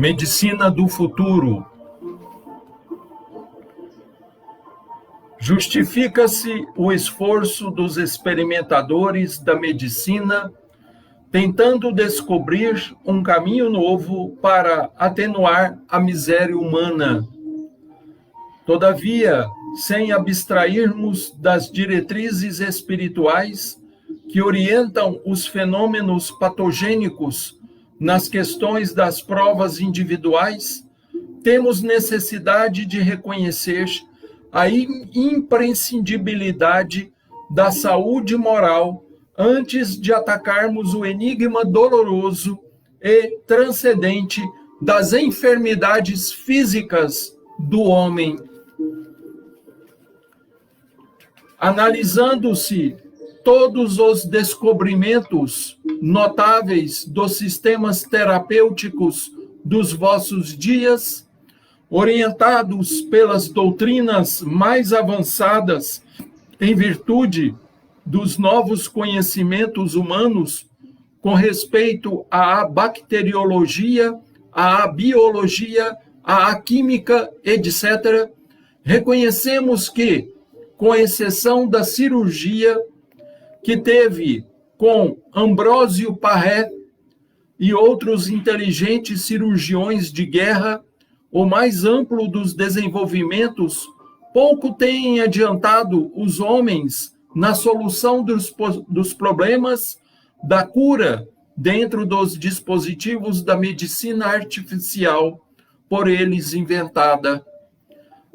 Medicina do futuro. Justifica-se o esforço dos experimentadores da medicina tentando descobrir um caminho novo para atenuar a miséria humana. Todavia, sem abstrairmos das diretrizes espirituais que orientam os fenômenos patogênicos nas questões das provas individuais, temos necessidade de reconhecer a imprescindibilidade da saúde moral antes de atacarmos o enigma doloroso e transcendente das enfermidades físicas do homem. Analisando-se todos os descobrimentos notáveis dos sistemas terapêuticos dos vossos dias, orientados pelas doutrinas mais avançadas, em virtude dos novos conhecimentos humanos com respeito à bacteriologia, à biologia, à química, etc., reconhecemos que, com exceção da cirurgia que teve com Ambrósio Paré e outros inteligentes cirurgiões de guerra, o mais amplo dos desenvolvimentos, pouco tem adiantado os homens na solução dos problemas da cura dentro dos dispositivos da medicina artificial por eles inventada.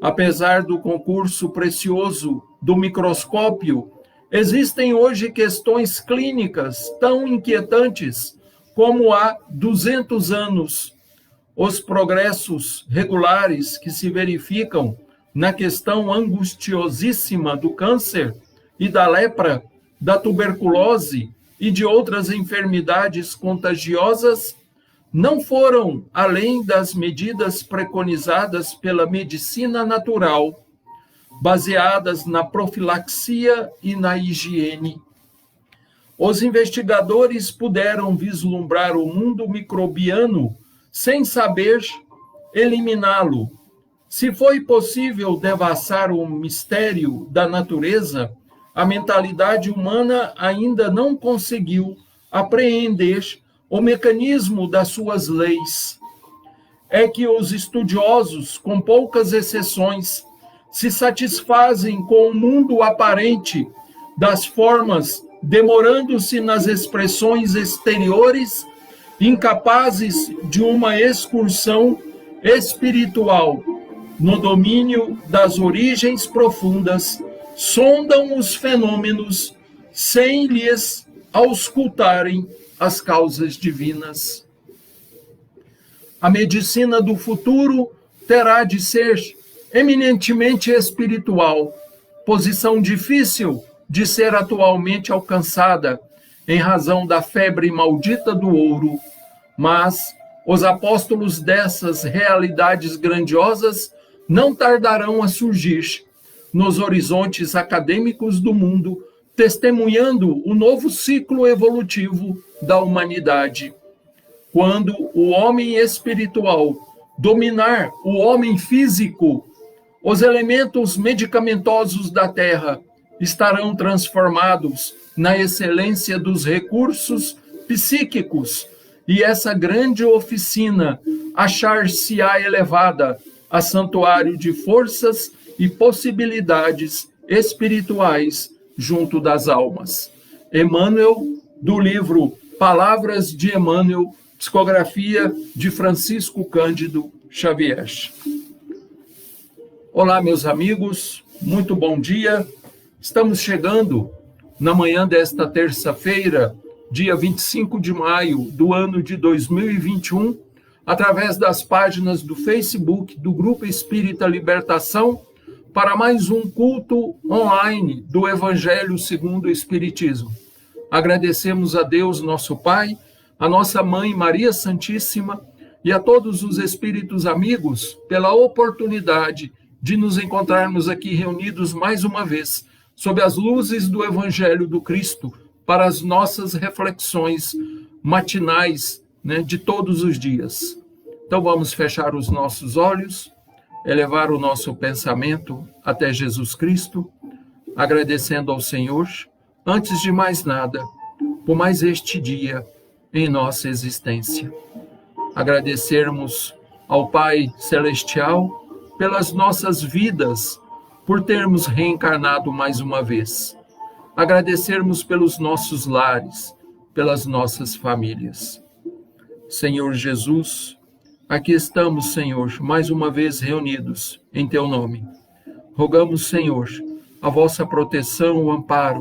Apesar do concurso precioso do microscópio, existem hoje questões clínicas tão inquietantes como há 200 anos. Os progressos regulares que se verificam na questão angustiosíssima do câncer e da lepra, da tuberculose e de outras enfermidades contagiosas não foram além das medidas preconizadas pela medicina natural, baseadas na profilaxia e na higiene. Os investigadores puderam vislumbrar o mundo microbiano sem saber eliminá-lo. Se foi possível devassar o mistério da natureza, a mentalidade humana ainda não conseguiu apreender o mecanismo das suas leis. É que os estudiosos, com poucas exceções, se satisfazem com o mundo aparente das formas, demorando-se nas expressões exteriores, incapazes de uma excursão espiritual no domínio das origens profundas, sondam os fenômenos sem lhes auscultarem as causas divinas. A medicina do futuro terá de ser eminentemente espiritual, posição difícil de ser atualmente alcançada em razão da febre maldita do ouro, mas os apóstolos dessas realidades grandiosas não tardarão a surgir nos horizontes acadêmicos do mundo, testemunhando o novo ciclo evolutivo da humanidade. Quando o homem espiritual dominar o homem físico, os elementos medicamentosos da terra estarão transformados na excelência dos recursos psíquicos, e essa grande oficina achar-se-á elevada a santuário de forças e possibilidades espirituais junto das almas. Emmanuel, do livro Palavras de Emmanuel, psicografia de Francisco Cândido Xavier. Olá, meus amigos, muito bom dia. Estamos chegando na manhã desta terça-feira, dia 25 de maio do ano de 2021, através das páginas do Facebook do Grupo Espírita Libertação, para mais um culto online do Evangelho segundo o Espiritismo. Agradecemos a Deus, nosso Pai, a nossa Mãe Maria Santíssima e a todos os espíritos amigos pela oportunidade de nos encontrarmos aqui reunidos mais uma vez, sob as luzes do Evangelho do Cristo, para as nossas reflexões matinais, de todos os dias. Então vamos fechar os nossos olhos, elevar o nosso pensamento até Jesus Cristo, agradecendo ao Senhor, antes de mais nada, por mais este dia em nossa existência. Agradecermos ao Pai Celestial pelas nossas vidas, por termos reencarnado mais uma vez. Agradecermos pelos nossos lares, pelas nossas famílias. Senhor Jesus, aqui estamos, Senhor, mais uma vez reunidos em Teu nome. Rogamos, Senhor, a vossa proteção, o amparo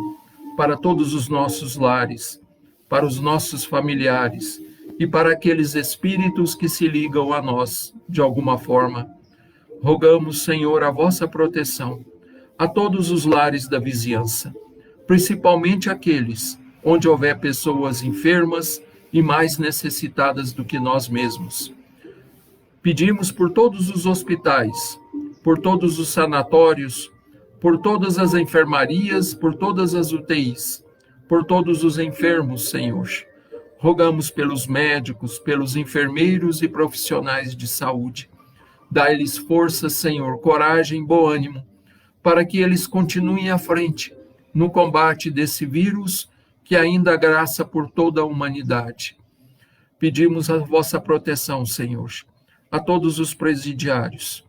para todos os nossos lares, para os nossos familiares e para aqueles espíritos que se ligam a nós de alguma forma. Rogamos, Senhor, a vossa proteção a todos os lares da vizinhança, principalmente aqueles onde houver pessoas enfermas e mais necessitadas do que nós mesmos. Pedimos por todos os hospitais, por todos os sanatórios, por todas as enfermarias, por todas as UTIs, por todos os enfermos, Senhor. Rogamos pelos médicos, pelos enfermeiros e profissionais de saúde. Dai-lhes força, Senhor, coragem, bom ânimo, para que eles continuem à frente no combate desse vírus que ainda graça por toda a humanidade. Pedimos a vossa proteção, Senhor, a todos os presidiários,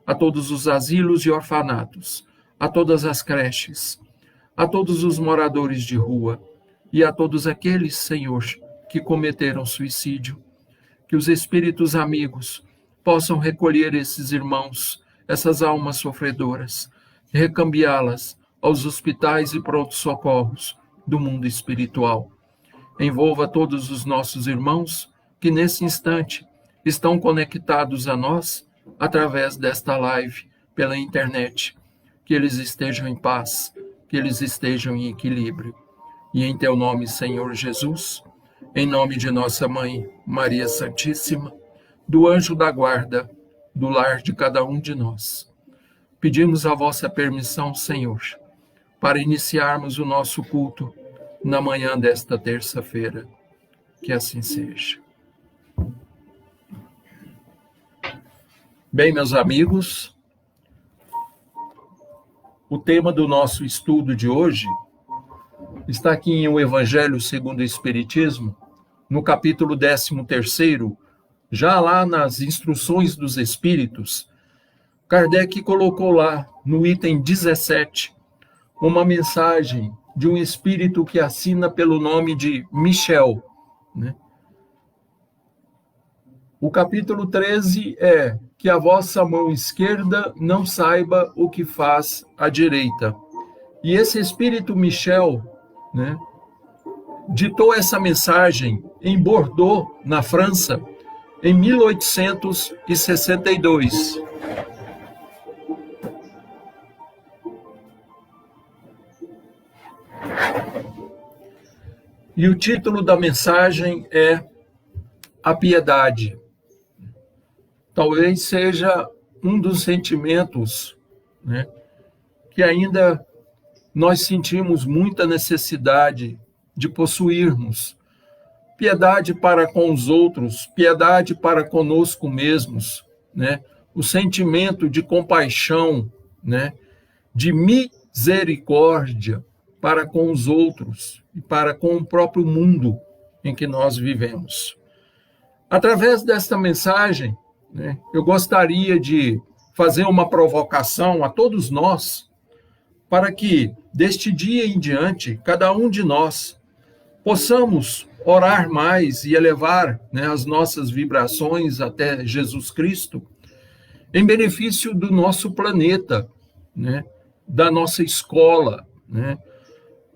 a todos os asilos e orfanatos, a todas as creches, a todos os moradores de rua e a todos aqueles, Senhor, que cometeram suicídio. Que os espíritos amigos possam recolher esses irmãos, essas almas sofredoras, e recambiá-las aos hospitais e pronto-socorros do mundo espiritual. Envolva todos os nossos irmãos que nesse instante estão conectados a nós através desta live pela internet. Que eles estejam em paz, que eles estejam em equilíbrio. E em teu nome, Senhor Jesus, em nome de nossa Mãe, Maria Santíssima, do anjo da guarda, do lar de cada um de nós, pedimos a vossa permissão, Senhor, para iniciarmos o nosso culto na manhã desta terça-feira. Que assim seja. Bem, meus amigos, o tema do nosso estudo de hoje está aqui em O Evangelho segundo o Espiritismo, no capítulo 13º, já lá nas Instruções dos Espíritos. Kardec colocou lá, no item 17, uma mensagem de um espírito que assina pelo nome de Michel, né? O capítulo 13 é que a vossa mão esquerda não saiba o que faz a direita. E esse espírito Michel, né, ditou essa mensagem em Bordeaux, na França, em 1862. E o título da mensagem é A Piedade. Talvez seja um dos sentimentos, né, que ainda nós sentimos muita necessidade de possuirmos. Piedade para com os outros, piedade para conosco mesmos, né? O sentimento de compaixão, né, de misericórdia para com os outros e para com o próprio mundo em que nós vivemos. Através desta mensagem, né, eu gostaria de fazer uma provocação a todos nós, para que, deste dia em diante, cada um de nós possamos orar mais e elevar, né, as nossas vibrações até Jesus Cristo, em benefício do nosso planeta, né, da nossa escola, né?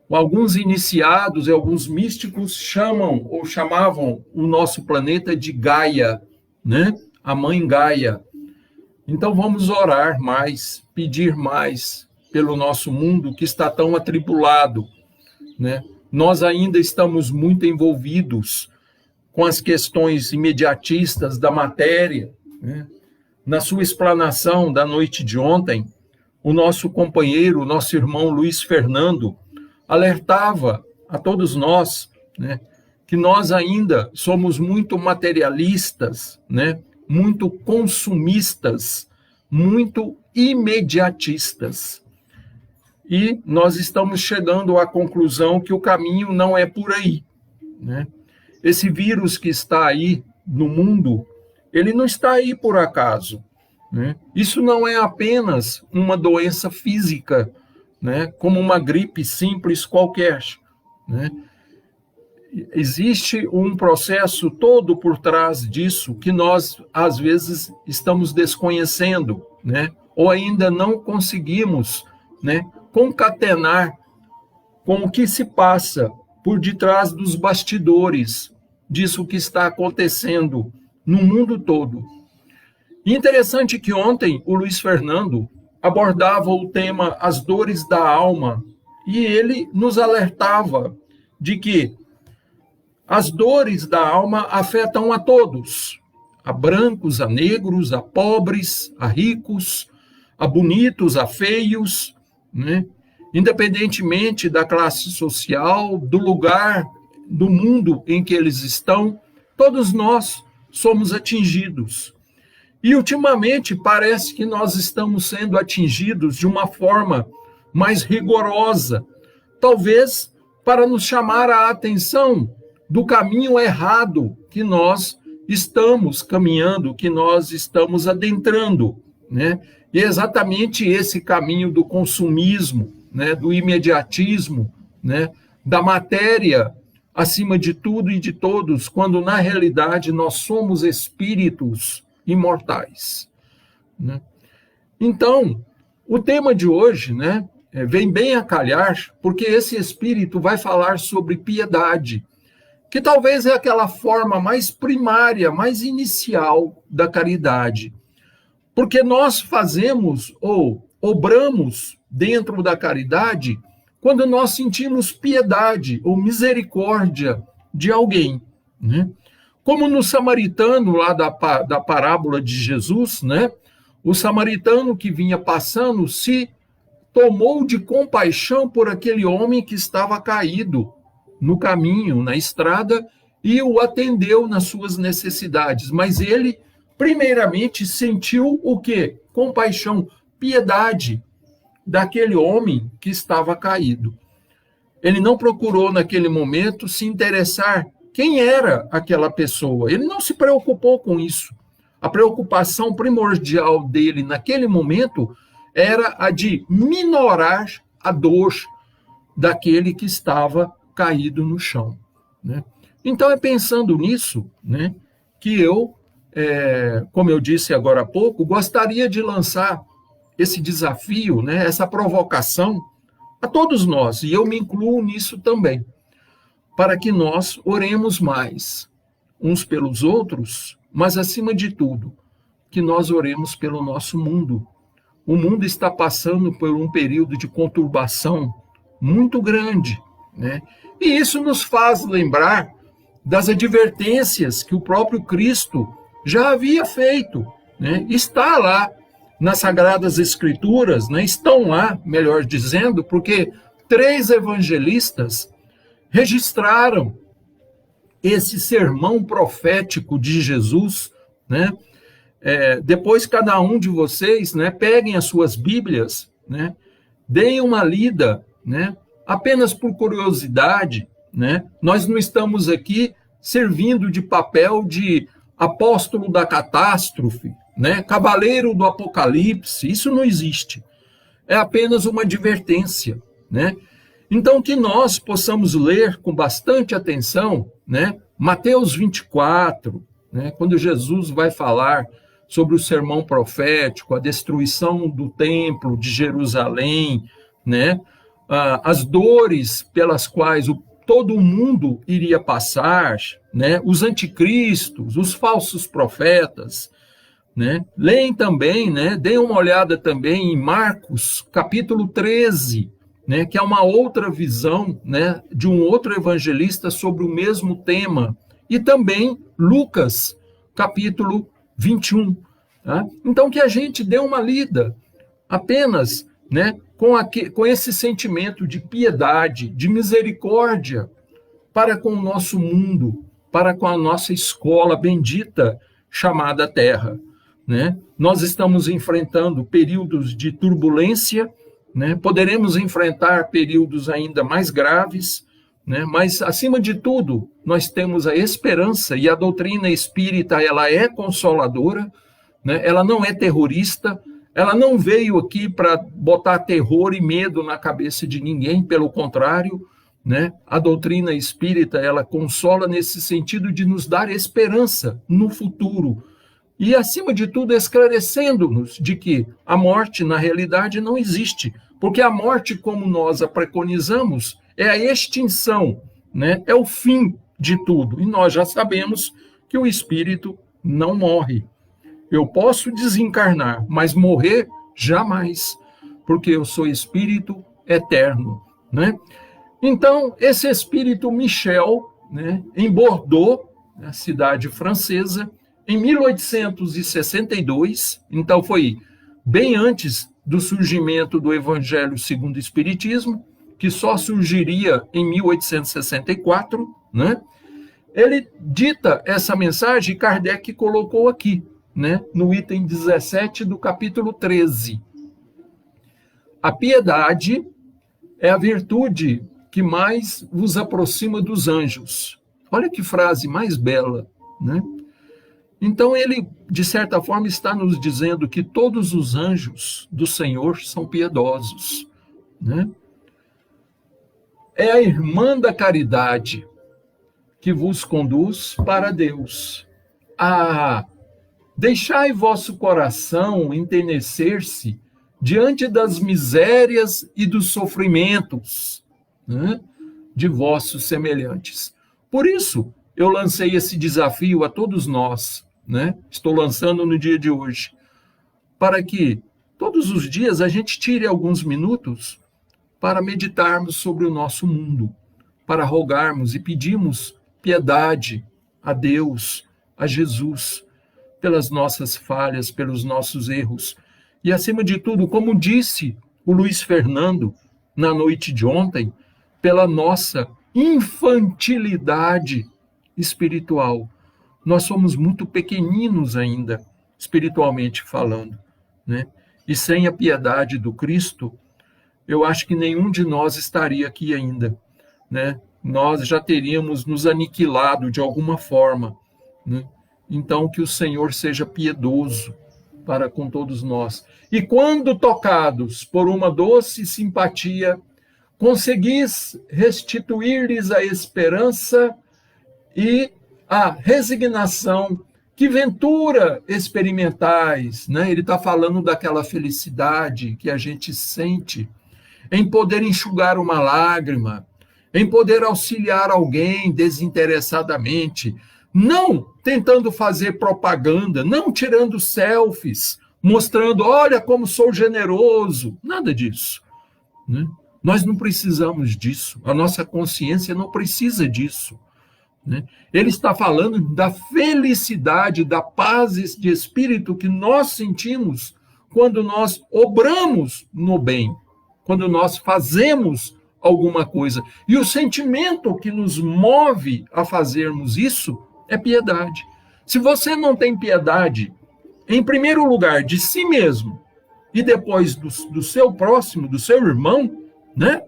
Alguns iniciados e alguns místicos chamam ou chamavam o nosso planeta de Gaia, né? A mãe Gaia. Então vamos orar mais, pedir mais pelo nosso mundo que está tão atribulado, né? Nós ainda estamos muito envolvidos com as questões imediatistas da matéria, né? Na sua explanação da noite de ontem, o nosso companheiro, o nosso irmão Luiz Fernando, alertava a todos nós, né, que nós ainda somos muito materialistas, né, muito consumistas, muito imediatistas. E nós estamos chegando à conclusão que o caminho não é por aí, né? Esse vírus que está aí no mundo, ele não está aí por acaso, né? Isso não é apenas uma doença física, né, como uma gripe simples qualquer, né? Existe um processo todo por trás disso que nós, às vezes, estamos desconhecendo, né? Ou ainda não conseguimos, né, concatenar com o que se passa por detrás dos bastidores disso que está acontecendo no mundo todo. E interessante que ontem o Luiz Fernando abordava o tema As Dores da Alma, e ele nos alertava de que as dores da alma afetam a todos, a brancos, a negros, a pobres, a ricos, a bonitos, a feios, né? Independentemente da classe social, do lugar, do mundo em que eles estão, todos nós somos atingidos. E, ultimamente, parece que nós estamos sendo atingidos de uma forma mais rigorosa, talvez para nos chamar a atenção do caminho errado que nós estamos caminhando, que nós estamos adentrando, né? E é exatamente esse caminho do consumismo, né? Do imediatismo, né? Da matéria acima de tudo e de todos, quando na realidade nós somos espíritos imortais, né? Então, o tema de hoje, né, vem bem a calhar, porque esse espírito vai falar sobre piedade, que talvez é aquela forma mais primária, mais inicial da caridade. Porque nós fazemos ou obramos dentro da caridade quando nós sentimos piedade ou misericórdia de alguém, né? Como no samaritano lá da parábola de Jesus, né? O samaritano que vinha passando se tomou de compaixão por aquele homem que estava caído no caminho, na estrada, e o atendeu nas suas necessidades. Mas ele, primeiramente, sentiu o quê? Compaixão, piedade daquele homem que estava caído. Ele não procurou, naquele momento, se interessar quem era aquela pessoa. Ele não se preocupou com isso. A preocupação primordial dele, naquele momento, era a de minorar a dor daquele que estava caído no chão, né? Então, é pensando nisso, né, que eu, como eu disse agora há pouco, gostaria de lançar esse desafio, né, essa provocação a todos nós, e eu me incluo nisso também, para que nós oremos mais uns pelos outros, mas, acima de tudo, que nós oremos pelo nosso mundo. O mundo está passando por um período de conturbação muito grande, né? E isso nos faz lembrar das advertências que o próprio Cristo já havia feito, né? Está lá nas Sagradas Escrituras, né? Estão lá, melhor dizendo, porque 3 evangelistas registraram esse sermão profético de Jesus, né? Depois, cada um de vocês, né, peguem as suas Bíblias, né, deem uma lida, né, apenas por curiosidade, né? Nós não estamos aqui servindo de papel de apóstolo da catástrofe, né, cavaleiro do apocalipse. Isso não existe. É apenas uma advertência, né? Então, que nós possamos ler com bastante atenção, né, Mateus 24, né, quando Jesus vai falar sobre o sermão profético, a destruição do templo de Jerusalém, né, as dores pelas quais todo o mundo iria passar, né, os anticristos, os falsos profetas, né? Leem também, né, deem uma olhada também em Marcos, capítulo 13, né, que é uma outra visão, né, de um outro evangelista sobre o mesmo tema, e também Lucas, capítulo 21. Tá? Então, que a gente dê uma lida apenas, né, com esse sentimento de piedade, de misericórdia para com o nosso mundo, para com a nossa escola bendita chamada Terra, né? Nós estamos enfrentando períodos de turbulência, né? Poderemos enfrentar períodos ainda mais graves, né? Mas, acima de tudo, nós temos a esperança, e a doutrina espírita, ela é consoladora, né? Ela não é terrorista, ela não veio aqui para botar terror e medo na cabeça de ninguém, pelo contrário, né? A doutrina espírita, ela consola nesse sentido de nos dar esperança no futuro, e, acima de tudo, esclarecendo-nos de que a morte, na realidade, não existe, porque a morte, como nós a preconizamos, é a extinção, né? É o fim de tudo, e nós já sabemos que o espírito não morre. Eu posso desencarnar, mas morrer jamais, porque eu sou espírito eterno, né? Então, esse espírito Michel, né, em Bordeaux, a cidade francesa, em 1862, então foi bem antes do surgimento do Evangelho segundo o Espiritismo, que só surgiria em 1864, né? Ele dita essa mensagem e Kardec colocou aqui, né, no item 17 do capítulo 13. A piedade é a virtude que mais vos aproxima dos anjos. Olha que frase mais bela, né? Então ele, de certa forma, está nos dizendo que todos os anjos do Senhor são piedosos, né? É a irmã da caridade que vos conduz para Deus. Deixai vosso coração enternecer-se diante das misérias e dos sofrimentos, né, de vossos semelhantes. Por isso, eu lancei esse desafio a todos nós, né? Estou lançando no dia de hoje, para que todos os dias a gente tire alguns minutos para meditarmos sobre o nosso mundo, para rogarmos e pedirmos piedade a Deus, a Jesus, pelas nossas falhas, pelos nossos erros. E, acima de tudo, como disse o Luiz Fernando na noite de ontem, pela nossa infantilidade espiritual. Nós somos muito pequeninos ainda, espiritualmente falando, né? E sem a piedade do Cristo, eu acho que nenhum de nós estaria aqui ainda, né? Nós já teríamos nos aniquilado de alguma forma, né? Então, que o Senhor seja piedoso para com todos nós. E quando tocados por uma doce simpatia, conseguis restituir-lhes a esperança e a resignação que ventura experimentais, né? Ele está falando daquela felicidade que a gente sente em poder enxugar uma lágrima, em poder auxiliar alguém desinteressadamente, não tentando fazer propaganda, não tirando selfies, mostrando, olha como sou generoso, nada disso, né? Nós não precisamos disso, a nossa consciência não precisa disso, né? Ele está falando da felicidade, da paz de espírito que nós sentimos quando nós obramos no bem, quando nós fazemos alguma coisa. E o sentimento que nos move a fazermos isso é piedade. Se você não tem piedade, em primeiro lugar, de si mesmo, e depois do seu próximo, do seu irmão, né?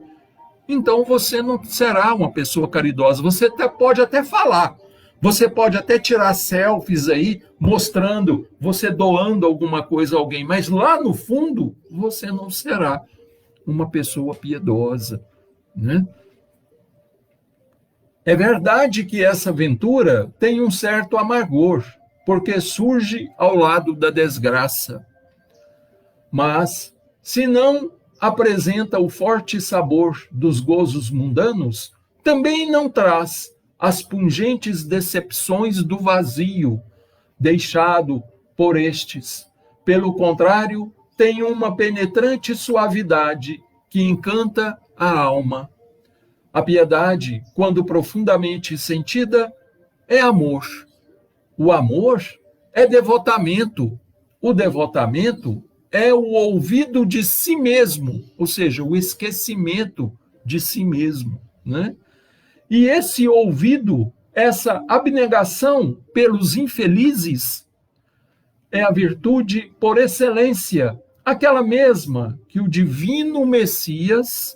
Então você não será uma pessoa caridosa. Você pode até falar, você pode até tirar selfies aí, mostrando, você doando alguma coisa a alguém, mas lá no fundo, você não será uma pessoa piedosa, né? É verdade que essa aventura tem um certo amargor, porque surge ao lado da desgraça. Mas, se não apresenta o forte sabor dos gozos mundanos, também não traz as pungentes decepções do vazio deixado por estes. Pelo contrário, tem uma penetrante suavidade que encanta a alma. A piedade, quando profundamente sentida, é amor. O amor é devotamento. O devotamento é o ouvido de si mesmo, ou seja, o esquecimento de si mesmo, né? E esse ouvido, essa abnegação pelos infelizes, é a virtude por excelência, aquela mesma que o divino Messias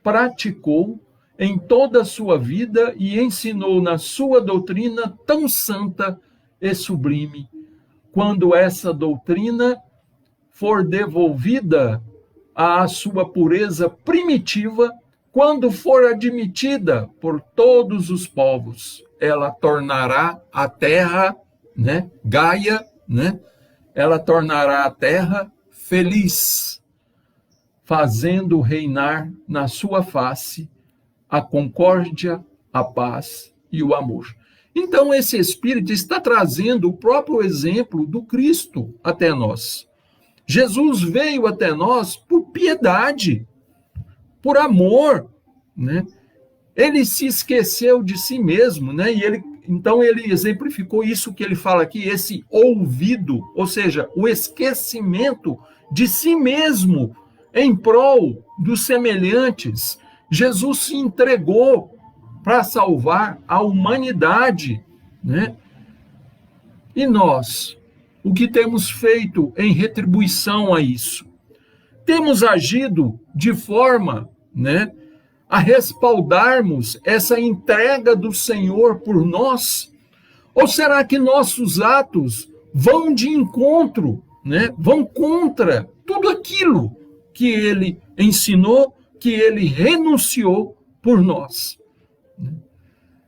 praticou em toda a sua vida e ensinou na sua doutrina tão santa e sublime. Quando essa doutrina for devolvida à sua pureza primitiva, quando for admitida por todos os povos, ela tornará a terra, né, Gaia, né, ela tornará a terra feliz, fazendo reinar na sua face a concórdia, a paz e o amor. Então, esse Espírito está trazendo o próprio exemplo do Cristo até nós. Jesus veio até nós por piedade, por amor, né? Ele se esqueceu de si mesmo, né? E ele Então ele exemplificou isso que ele fala aqui, esse ouvido, ou seja, o esquecimento de si mesmo em prol dos semelhantes. Jesus se entregou para salvar a humanidade, né? E nós, o que temos feito em retribuição a isso? Temos agido de forma, né, a respaldarmos essa entrega do Senhor por nós? Ou será que nossos atos vão de encontro, né, vão contra tudo aquilo que ele ensinou, que ele renunciou por nós?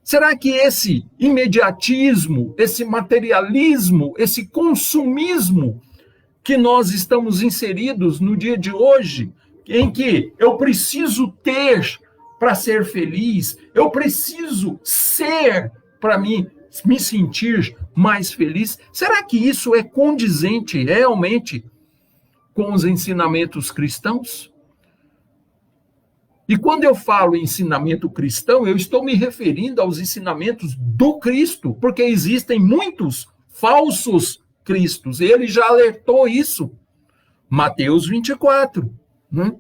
Será que esse imediatismo, esse materialismo, esse consumismo que nós estamos inseridos no dia de hoje, em que eu preciso ter para ser feliz, eu preciso ser para me sentir mais feliz, será que isso é condizente realmente com os ensinamentos cristãos? E quando eu falo em ensinamento cristão, eu estou me referindo aos ensinamentos do Cristo, porque existem muitos falsos cristos. Ele já alertou isso. Mateus 24. Né?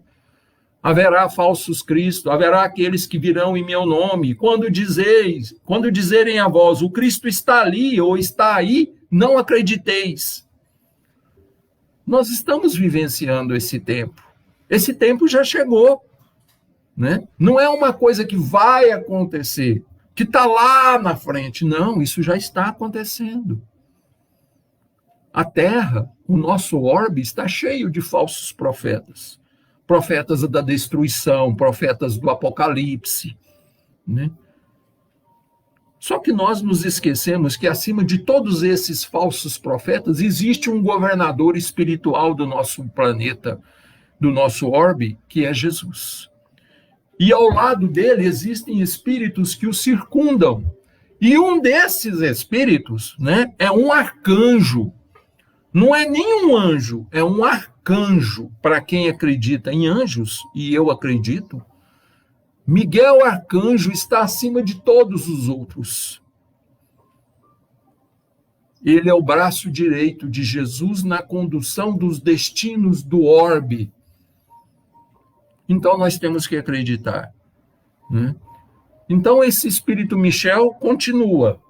Haverá falsos cristos, haverá aqueles que virão em meu nome. Quando dizerem a vós, o Cristo está ali ou está aí, não acrediteis. Nós estamos vivenciando esse tempo. Esse tempo já chegou. Né? Não é uma coisa que vai acontecer, que está lá na frente. Não, isso já está acontecendo. A Terra, o nosso orbe, está cheio de falsos profetas. Profetas da destruição, profetas do Apocalipse. Né? Só que nós nos esquecemos que acima de todos esses falsos profetas existe um governador espiritual do nosso planeta, do nosso orbe, que é Jesus. E ao lado dele existem espíritos que o circundam. E um desses espíritos, né, é um arcanjo. Não é nem um anjo, é um arcanjo. Para quem acredita em anjos, e eu acredito, Miguel Arcanjo está acima de todos os outros. Ele é o braço direito de Jesus na condução dos destinos do orbe. Então, nós temos que acreditar. Né? Então, esse espírito Michel continua.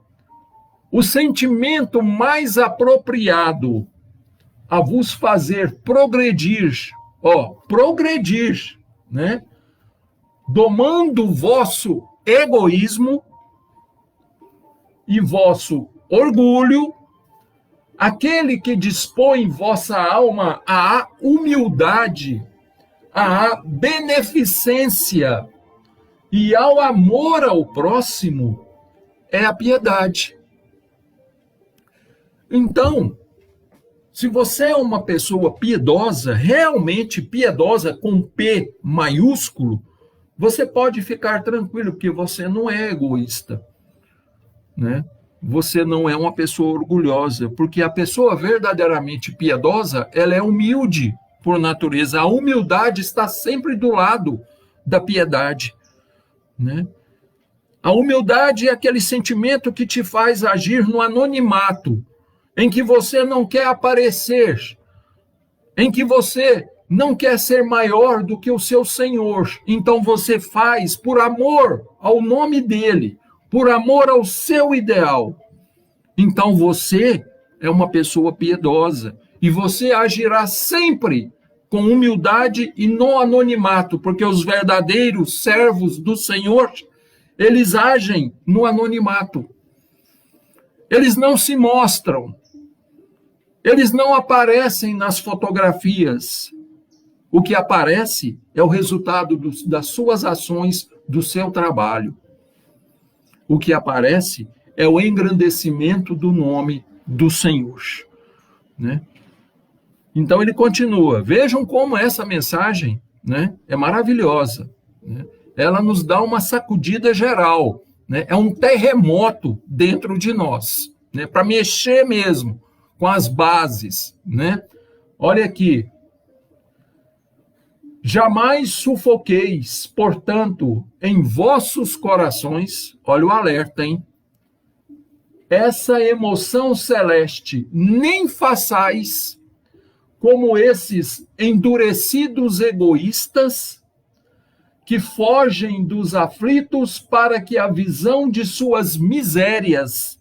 O sentimento mais apropriado a vos fazer progredir, progredir, né? Domando vosso egoísmo e vosso orgulho, aquele que dispõe vossa alma à humildade, à beneficência e ao amor ao próximo, é a piedade. Então, se você é uma pessoa piedosa, realmente piedosa com P maiúsculo, você pode ficar tranquilo, porque você não é egoísta, né? Você não é uma pessoa orgulhosa, porque a pessoa verdadeiramente piedosa, ela é humilde por natureza. A humildade está sempre do lado da piedade, né? A humildade é aquele sentimento que te faz agir no anonimato, em que você não quer aparecer, em que você não quer ser maior do que o seu Senhor. Então você faz por amor ao nome dele, por amor ao seu ideal. Então você é uma pessoa piedosa e você agirá sempre com humildade e no anonimato, porque os verdadeiros servos do Senhor, eles agem no anonimato. Eles não se mostram. Eles não aparecem nas fotografias. O que aparece é o resultado das suas ações, do seu trabalho. O que aparece é o engrandecimento do nome do Senhor, né? Então ele continua. Vejam como essa mensagem, né, é maravilhosa, né? Ela nos dá uma sacudida geral, né? É um terremoto dentro de nós, né, para mexer mesmo com as bases, né? Olha aqui. Jamais sufoqueis, portanto, em vossos corações, olha o alerta, hein? essa emoção celeste, nem façais como esses endurecidos egoístas que fogem dos aflitos para que a visão de suas misérias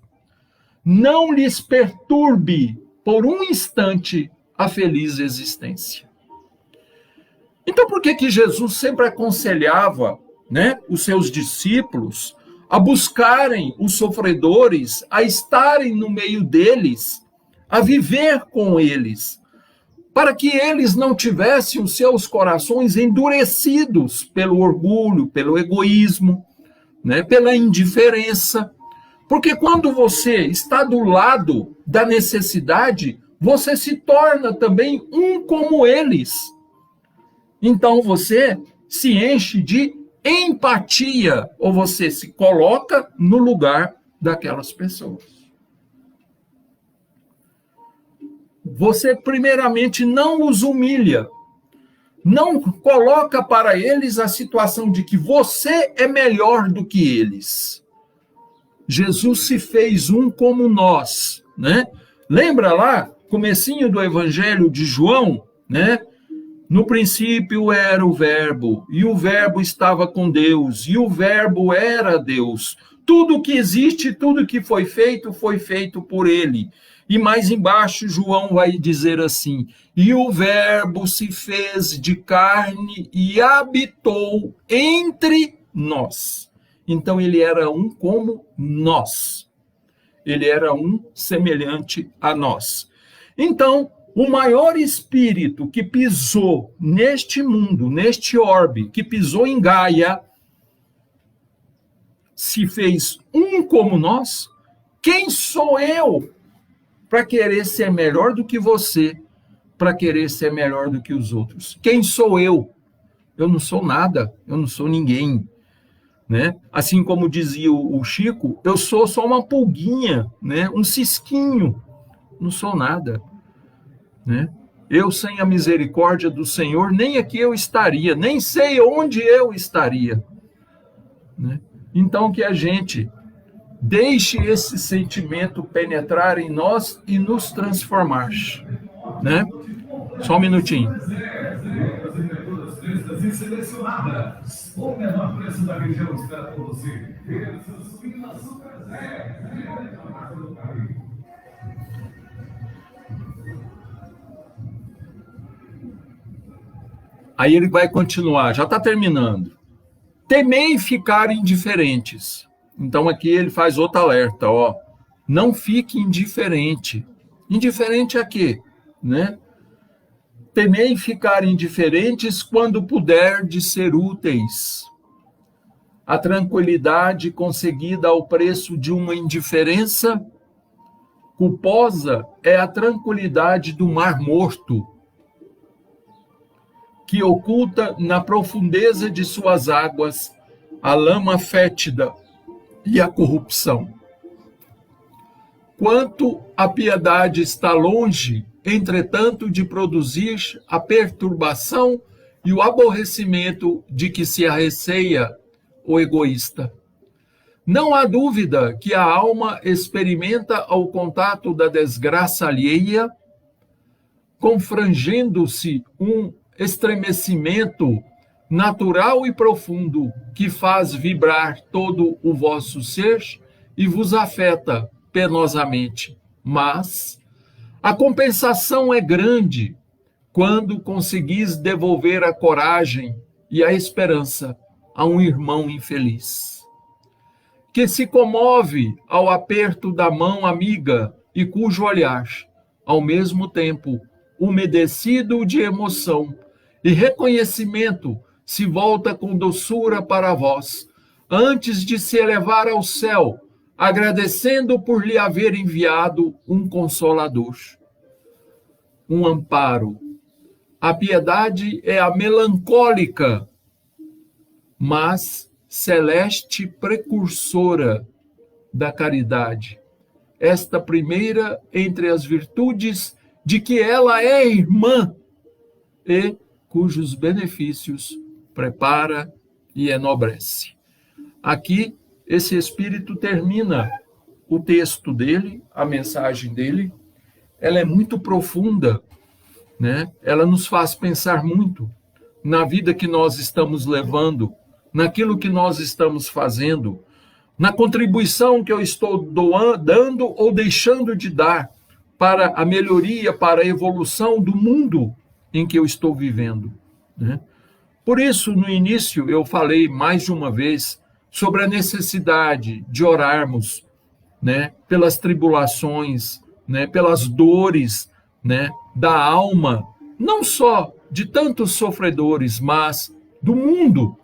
não lhes perturbe por um instante a feliz existência. Então, por que Jesus sempre aconselhava, os seus discípulos a buscarem os sofredores, a estarem no meio deles, a viver com eles, para que eles não tivessem os seus corações endurecidos pelo orgulho, pelo egoísmo, pela indiferença? Porque quando você está do lado da necessidade, você se torna também um como eles. Então você se enche de empatia, ou você se coloca no lugar daquelas pessoas. Você primeiramente não os humilha, não coloca para eles a situação de que você é melhor do que eles. Jesus se fez um como nós, Lembra lá, comecinho do Evangelho de João, No princípio era o Verbo, e o Verbo estava com Deus, e o Verbo era Deus. Tudo que existe, tudo que foi feito por ele. E mais embaixo, João vai dizer assim: e o Verbo se fez de carne e habitou entre nós. Então ele era um como nós. Ele era um semelhante a nós. Então, o maior espírito que pisou neste mundo, neste orbe, que pisou em Gaia, se fez um como nós. Quem sou eu para querer ser melhor do que você, para querer ser melhor do que os outros? Quem sou eu? Eu não sou nada, eu não sou ninguém. Assim como dizia o Chico, eu sou só uma pulguinha, um cisquinho, não sou nada. Eu, sem a misericórdia do Senhor, nem aqui eu estaria, nem sei onde eu estaria. Então, que a gente deixe esse sentimento penetrar em nós e nos transformar. Só um minutinho. O menor preço da região espera por você. Aí ele vai continuar, já está terminando. Temei ficar indiferentes. Então aqui ele faz outro alerta, não fique indiferente. Indiferente a quê? Temei ficar indiferentes quando puder de ser úteis. A tranquilidade conseguida ao preço de uma indiferença culposa é a tranquilidade do mar morto, que oculta na profundeza de suas águas a lama fétida e a corrupção. Quanto a piedade está longe, entretanto, de produzir a perturbação e o aborrecimento de que se arreceia o egoísta. Não há dúvida que a alma experimenta ao contato da desgraça alheia, confrangendo-se um estremecimento natural e profundo que faz vibrar todo o vosso ser e vos afeta penosamente. Mas a compensação é grande quando conseguis devolver a coragem e a esperança a um irmão infeliz, que se comove ao aperto da mão amiga e cujo olhar, ao mesmo tempo umedecido de emoção e reconhecimento, se volta com doçura para vós, antes de se elevar ao céu, agradecendo por lhe haver enviado um consolador, um amparo. A piedade é a melancólica, mas celeste precursora da caridade. Esta primeira entre as virtudes de que ela é irmã e cujos benefícios prepara e enobrece. Aqui, esse espírito termina o texto dele, a mensagem dele, ela é muito profunda, né? Ela nos faz pensar muito na vida que nós estamos levando, naquilo que nós estamos fazendo, na contribuição que eu estou dando ou deixando de dar para a melhoria, para a evolução do mundo em que eu estou vivendo, né? Por isso, no início, eu falei mais de uma vez sobre a necessidade de orarmos, né, pelas tribulações, né, pelas dores, né, da alma, não só de tantos sofredores, mas do mundo,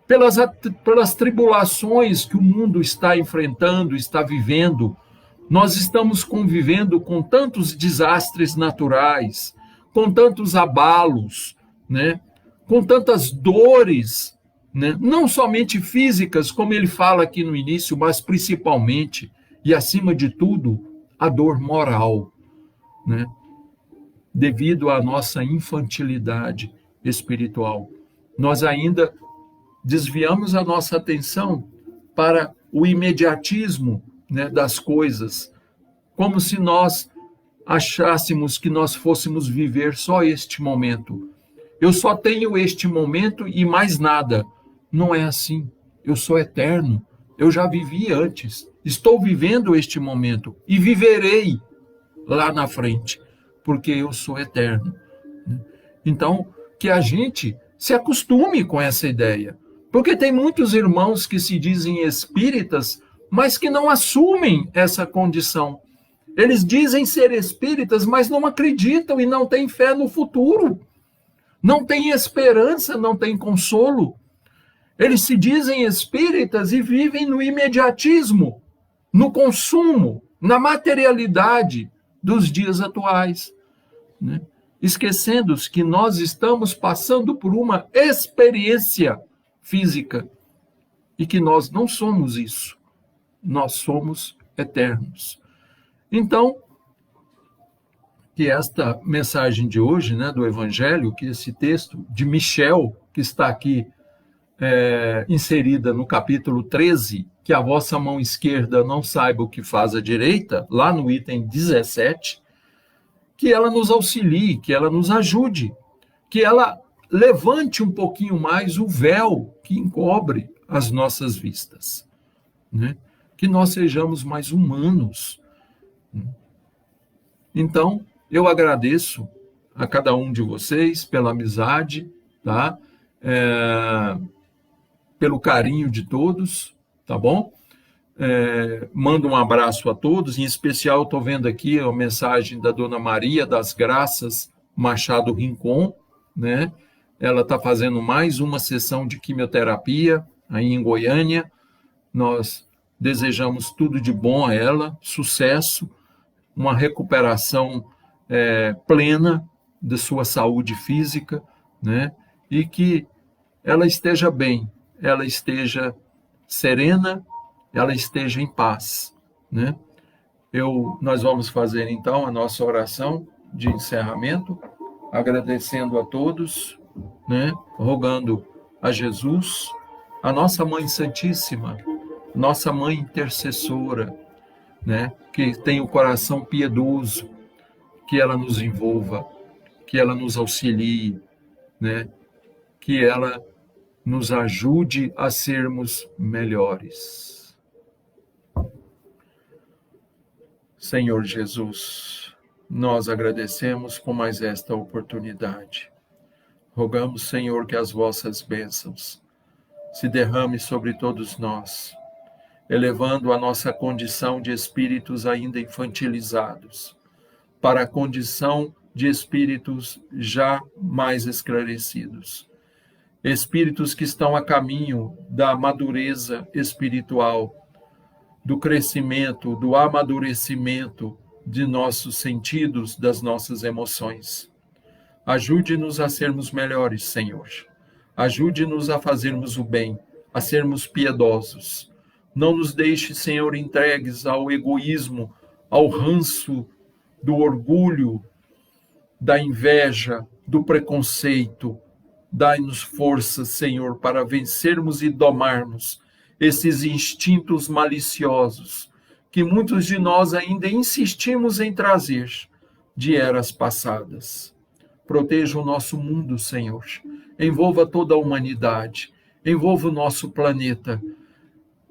pelas tribulações que o mundo está enfrentando, está vivendo. Nós estamos convivendo com tantos desastres naturais, com tantos abalos, né, com tantas dores, né, não somente físicas, como ele fala aqui no início, mas principalmente e, acima de tudo, a dor moral, né? Devido à nossa infantilidade espiritual. Nós ainda desviamos a nossa atenção para o imediatismo, né, das coisas, como se nós achássemos que nós fôssemos viver só este momento. Eu só tenho este momento e mais nada. Não é assim. Eu sou eterno. Eu já vivi antes. Estou vivendo este momento e viverei lá na frente, porque eu sou eterno. Então, que a gente se acostume com essa ideia, porque tem muitos irmãos que se dizem espíritas, mas que não assumem essa condição. Eles dizem ser espíritas, mas não acreditam e não têm fé no futuro. Não têm esperança, não têm consolo. Eles se dizem espíritas e vivem no imediatismo, no consumo, na materialidade dos dias atuais, né? Esquecendo-se que nós estamos passando por uma experiência física e que nós não somos isso. Nós somos eternos. Então, que esta mensagem de hoje, né, do Evangelho, que esse texto de Michel, que está aqui inserida no capítulo 13, que a vossa mão esquerda não saiba o que faz a direita, lá no item 17, que ela nos auxilie, que ela nos ajude, que ela levante um pouquinho mais o véu que encobre as nossas vistas, né? Que nós sejamos mais humanos. Então, eu agradeço a cada um de vocês pela amizade, tá? Pelo carinho de todos, tá bom? Mando um abraço a todos, em especial estou vendo aqui a mensagem da Dona Maria das Graças Machado Rincon, né? Ela está fazendo mais uma sessão de quimioterapia aí em Goiânia. Nós desejamos tudo de bom a ela, sucesso, uma recuperação plena da sua saúde física, né? E que ela esteja bem, ela esteja serena, ela esteja em paz, né? Nós vamos fazer então a nossa oração de encerramento, agradecendo a todos, né? Rogando a Jesus, a nossa Mãe Santíssima, nossa Mãe Intercessora, né? Que tem o coração piedoso, que ela nos envolva, que ela nos auxilie, né? Que ela nos ajude a sermos melhores. Senhor Jesus, nós agradecemos por mais esta oportunidade. Rogamos, Senhor, que as vossas bênçãos se derramem sobre todos nós, elevando a nossa condição de espíritos ainda infantilizados para a condição de espíritos já mais esclarecidos. Espíritos que estão a caminho da madureza espiritual, do crescimento, do amadurecimento de nossos sentidos, das nossas emoções. Ajude-nos a sermos melhores, Senhor. Ajude-nos a fazermos o bem, a sermos piedosos. Não nos deixe, Senhor, entregues ao egoísmo, ao ranço, do orgulho, da inveja, do preconceito. Dai-nos força, Senhor, para vencermos e domarmos esses instintos maliciosos que muitos de nós ainda insistimos em trazer de eras passadas. Proteja o nosso mundo, Senhor. Envolva toda a humanidade. Envolva o nosso planeta.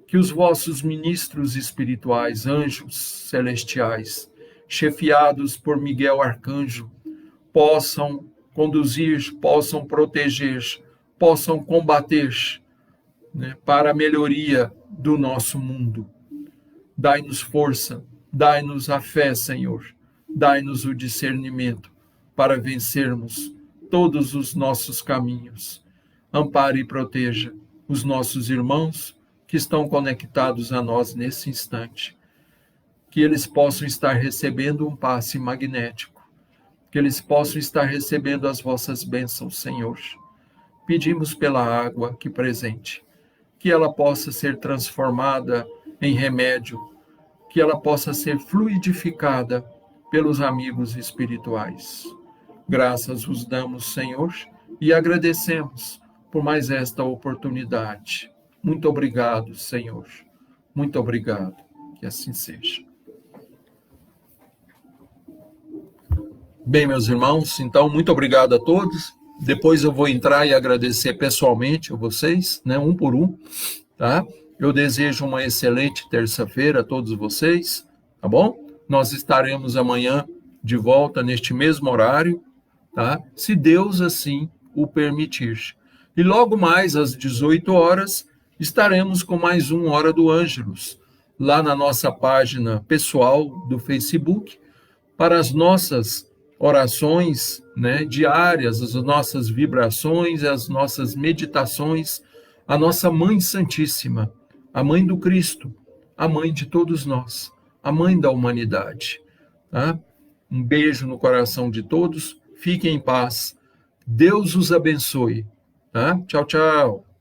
Que os vossos ministros espirituais, anjos celestiais, chefiados por Miguel Arcanjo, possam conduzir, possam proteger, possam combater, né, para a melhoria do nosso mundo. Dai-nos força, dai-nos a fé, Senhor. Dai-nos o discernimento para vencermos todos os nossos caminhos. Ampare e proteja os nossos irmãos que estão conectados a nós nesse instante. Que eles possam estar recebendo um passe magnético. Que eles possam estar recebendo as vossas bênçãos, Senhor. Pedimos pela água aqui presente, que ela possa ser transformada em remédio, que ela possa ser fluidificada pelos amigos espirituais. Graças vos damos, Senhor, e agradecemos por mais esta oportunidade. Muito obrigado, Senhor. Muito obrigado. Que assim seja. Bem, meus irmãos, então, muito obrigado a todos. Depois eu vou entrar e agradecer pessoalmente a vocês, né, um por um, tá? Eu desejo uma excelente terça-feira a todos vocês, tá bom? Nós estaremos amanhã de volta neste mesmo horário, tá? Se Deus assim o permitir. E logo mais às 18 horas estaremos com mais um Hora do Ângelus, lá na nossa página pessoal do Facebook, para as nossas orações, né, diárias, as nossas vibrações, as nossas meditações, a nossa Mãe Santíssima, a Mãe do Cristo, a Mãe de todos nós, a Mãe da humanidade. Tá? Um beijo no coração de todos, fiquem em paz, Deus os abençoe. Tá? Tchau, tchau.